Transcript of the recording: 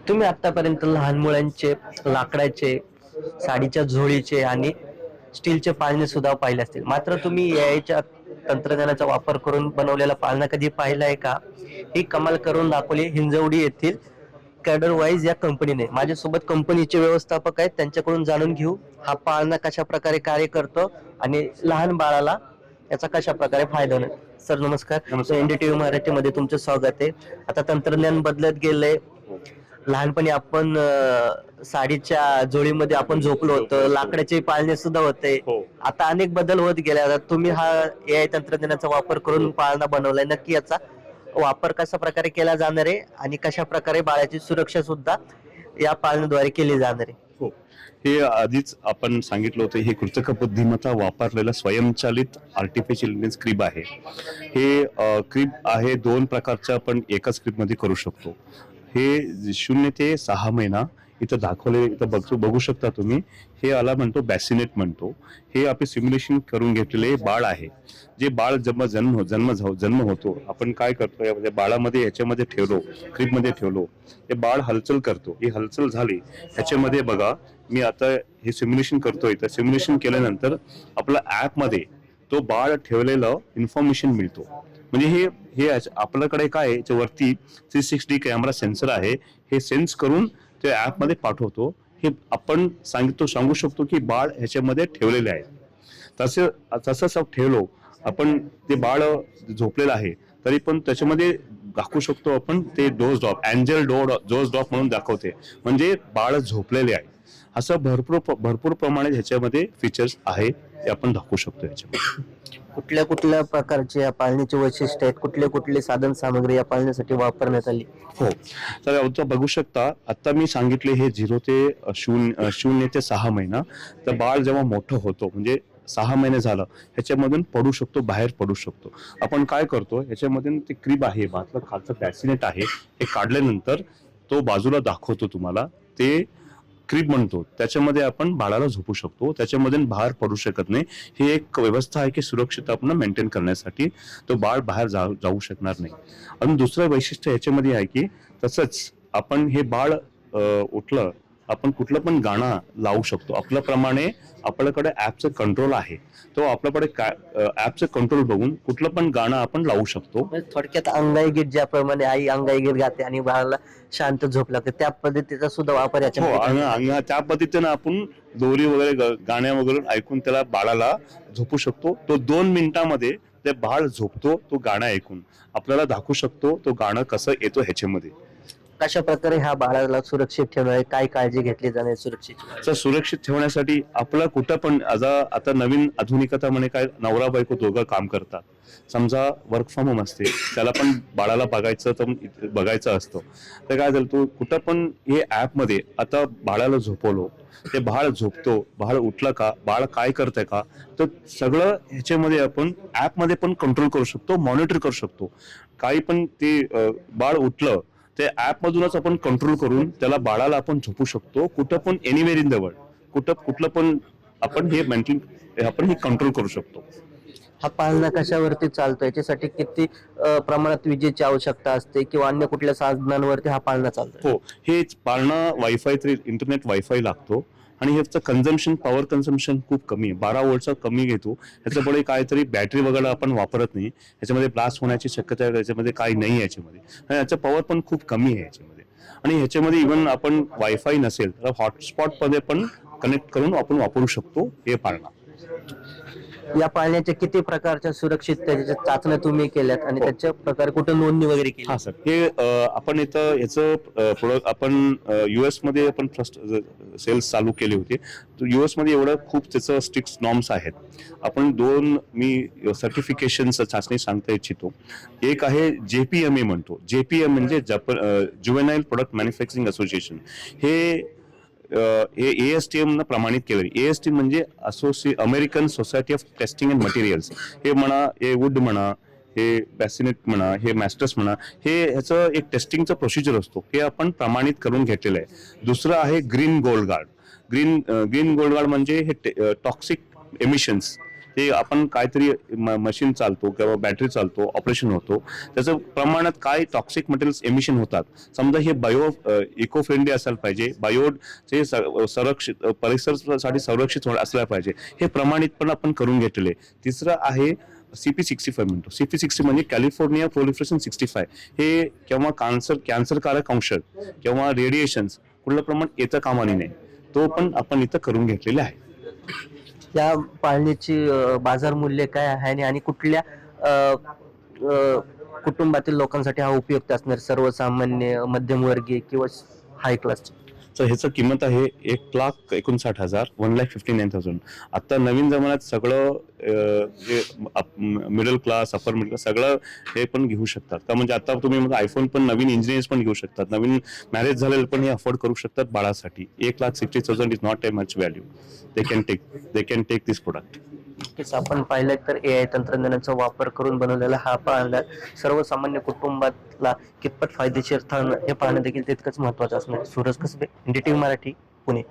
तुम्ही आतापर्यंत लहान मुलांचे लाकडाचे, साडीच्या झोळीचे आणि स्टीलचे पाळणे सुद्धा पाहिले असतील, मात्र तुम्ही एआयच्या तंत्रज्ञानाचा वापर करून बनवलेला पाळणा कधी पाहिलाय का? ही कमाल करून दाखवली हिंजवडी येथील कॅडरवाईज या कंपनीने. माझ्यासोबत कंपनीचे व्यवस्थापक आहेत, त्यांच्याकडून जाणून घेऊ हा पाळणा कशा प्रकारे कार्य करतो आणि लहान बाळाला याचा कशा प्रकारे फायदा होणार. सर नमस्कार. एनडीटीव्ही मराठीमध्ये तुमचं स्वागत आहे. आता तंत्रज्ञान बदलत गेलंय. लहानपणी आपण साडीच्या जोडीमध्ये आपण झोपलो होतो, लाकडाचे पाळणे सुद्धा होते. आता अनेक बदल होत गेले. आता तुम्ही हा एआय तंत्रज्ञानाचा वापर करून पाळणा बनवलाय, नक्की याचा वापर कशा प्रकारे केला जाणार आहे आणि कशा प्रकारे बाळाची सुरक्षा सुद्धा या पाळण्याद्वारे केली जाणार आहे? हो, हे आधीच आपण सांगितलं होतं. हे कृत्रिम बुद्धिमत्ता वापरलेलं स्वयंचलित आर्टिफिशियल इंटेलिजन्स क्रिब आहे. हे क्रिब आहे दोन प्रकारच्या आपण एकाच क्रिब मध्ये करू शकतो. हे 0 ते 6 महिना इथं दाखवले, इथं बघू शकता तुम्ही. हे आला म्हणतो बॅसिनेट म्हणतो. हे आपले सिम्युलेशन करून घेतलेले बाळ आहे. जे बाळ जन्म होतो, आपण काय करतो या बाळामध्ये याच्यामध्ये ठेवलो, क्रिब मध्ये ठेवलो, हे बाळ हालचाल करतो. ही हालचाल झाली ह्याच्यामध्ये बघा, मी आता हे सिम्युलेशन करतोय. तर सिम्युलेशन केल्यानंतर आपल्या ऍप मध्ये तो बाळ ठेवलेलं इन्फॉर्मेशन मिळतो. म्हणजे हे आपल्याकडे काय याच्यावरती 360 कॅमेरा सेन्सर आहे. हे सेन्स करून ते ऍप मध्ये पाठवतो. हे आपण सांगू शकतो की बाळ ह्याच्यामध्ये ठेवलेले आहे. तसं ठेवलो आपण, ते बाळ झोपलेलं आहे तरी पण त्याच्यामध्ये दाखवू शकतो आपण. ते डोज ड्रॉप म्हणून दाखवते, म्हणजे बाळ झोपलेले आहे. असं भरपूर प्रमाणे ह्याच्यामध्ये फीचर्स आहे, ते आपण दाखवू शकतो याच्यामध्ये. कुठल्या कुठल्या प्रकारचे या पाळण्याचे वैशिष्ट्य आहेत, कुठले कुठले साधन सामग्री या पाळण्यासाठी वापरण्यात आली? हो, तर आता बघू शकता. आता मी सांगितले हे 0 ते 0 ते 6 महिना. तर बाळ जेव्हा मोठं होतो, म्हणजे 6 महिने झालं, ह्याच्यामधून पडू शकतो, बाहेर पडू शकतो. आपण काय करतो, ह्याच्यामधून ते क्रिब आहे, बाजूला खालचं बॅसिनेट आहे, हे काढल्यानंतर तो बाजूला दाखवतो तुम्हाला. ते क्रिब म्हणतो, त्याच्यामध्ये आपण बाळाला झोपू शकतो. त्याच्यामधून बाहेर पडू शकत नाही. ही एक व्यवस्था आहे की सुरक्षित आपण मेंटेन करण्यासाठी. तो बाळ बाहेर जाऊ शकणार नाही. आणि दुसरं वैशिष्ट्य याच्यामध्ये आहे की तसंच आपण हे बाळ उठलं, आपण कुठलं पण गाणं लावू शकतो. आपल्याप्रमाणे आपल्याकडे ऍपचं कंट्रोल आहे. तो आपल्याकडे ऍपचं कंट्रोल बघून कुठलं पण गाणं आपण लावू शकतो. थोडक्यात अंगाई गीत, ज्याप्रमाणे आई अंगाई गीत गाते आणि बाळाला शांत झोप लागते, त्या पद्धतीचा सुद्धा वापर याच्या त्या पद्धतीनं आपण दोरी वगैरे गाण्या वगैरे ऐकून त्याला बाळाला झोपू शकतो. तो 2 मिनिटांमध्ये ते बाळ झोपतो. तो गाणं ऐकून आपल्याला दाखवू शकतो तो गाणं कसं येतो ह्याच्यामध्ये. कशा प्रकारे ह्या बाळाला सुरक्षित ठेवणार, काय काळजी घेतली जाणार सुरक्षित ठेवण्यासाठी आपलं कुठं पण आता नवीन आधुनिकता म्हणे काय, नवरा बायको दोघं काम करतात. समजा वर्क फ्रॉम होम असते, त्याला पण बाळाला बघायचं असतं. तर काय झालं, तो कुठं पण हे ऍप मध्ये आता बाळाला झोपवलो, ते बाळ झोपतो, बाळ उठलं का, बाळ काय करतंय का, तर सगळं ह्याच्यामध्ये आपण ऍप मध्ये पण कंट्रोल करू शकतो, मॉनिटर करू शकतो. काही पण ते बाळ उठलं, ते ऍप मधूनच आपण कंट्रोल करून त्याला बाळाला आपण झोपू शकतो. कुठं पण एनिवेअर इन द वर्ल्ड, कुठलं पण आपण हे कंट्रोल करू शकतो. हा पाळणा कशावरती चालतो, याच्यासाठी किती प्रमाणात विजेची आवश्यकता असते किंवा अन्य कुठल्या साधनांवरती हा पाळणा चालतो? हो, हे पाळणा वायफाय, इंटरनेट वायफाय लागतो. आणि ह्याचं पॉवर कन्झम्पन खूप कमी आहे. 12 वोल्टचा कमी घेतो. ह्याच्यापुढे काहीतरी बॅटरी वगैरे आपण वापरत नाही. ह्याच्यामध्ये ब्लास्ट होण्याची शक्यता याच्यामध्ये काही नाही याच्यामध्ये. आणि याचं पॉवर पण खूप कमी आहे याच्यामध्ये. आणि ह्याच्यामध्ये इव्हन आपण वायफाय नसेल तर हॉटस्पॉट मध्ये पण कनेक्ट करून आपण वापरू शकतो हे पाळणा. या पाळण्याच्या किती प्रकारच्या सुरक्षिततेच्या चाचण्या तुम्ही केल्यात आणि त्याच्या प्रकारे कुठे नोंदणी वगैरे केली? हा सर, हे आपण इथं याचं प्रोडक्ट आपण US मध्ये आपण फर्स्ट सेल्स चालू केले होते. US मध्ये एवढं खूप त्याचं स्ट्रिक्ट नॉर्म्स आहेत. आपण 2 मी सर्टिफिकेशनचं चाचणी सांगता इच्छितो. एक आहे JPMA म्हणतो. JPM म्हणजे ज्युव्हेनाइल प्रोडक्ट मॅन्युफॅक्चरिंग असोसिएशन. हे ASTM न प्रमाणित केलं. ASTM म्हणजे American society of testing and materials. हे म्हणा, हे वुड म्हणा, हे बॅसिनेट म्हणा, हे मॅस्टर्स म्हणा, हे ह्याचं एक टेस्टिंगचं प्रोसिजर असतो. हे आपण प्रमाणित करून घेतलेलं आहे. दुसरं आहे green gold guard. Green gold guard म्हणजे हे टॉक्सिक एमिशन्स ते आपण काहीतरी मशीन चालतो किंवा बॅटरी चालतो, ऑपरेशन होतो, त्याचं प्रमाणात काय टॉक्सिक मटेरियल्स एमिशन होतात. समजा हे इको फ्रेंडली असायला पाहिजे, बायोचे संरक्षित परिसरासाठी संरक्षित असला पाहिजे, हे प्रमाणितपणे आपण करून घेतलेले. तिसरं आहे CP65 म्हणतो. CP60 म्हणजे कॅलिफोर्निया प्रोलिफरेशन 65. हे केव्हा कॅन्सरकारक अंश किंवा रेडिएशन्स कुठलं प्रमाण येतं कामा नये, तो पण आपण इथं करून घेतलेले आहे. या पाळणीची बाजार मूल्य काय आहे आणि कुठल्या कुटुंबातील लोकांसाठी हा उपयुक्त असणार, सर्वसामान्य, मध्यमवर्गीय किंवा हाय क्लास? तर ह्याचं किंमत आहे 1,59,000, 1,59,000. आता नवीन जमान्यात सगळं जे middle class, upper middle class सगळं हे पण घेऊ शकतात का, म्हणजे आता तुम्ही आयफोन पण नवीन इंजिनियर्स पण घेऊ शकतात, नवीन मॅरेज झालेले पण हे अफोर्ड करू शकतात बाळासाठी. 1,60,000 is not a much value. They can take this product. नक्कीच आपण पाहिलं तर AI तंत्रज्ञानाचा वापर करून बनवलेला हा पाळणा सर्वसामान्य कुटुंबातला कितपत फायदेशीर ठरणं हे पाहणं देखील तितकंच महत्वाचं असणार. सूरज कसबे, NDTV मराठी, पुणे.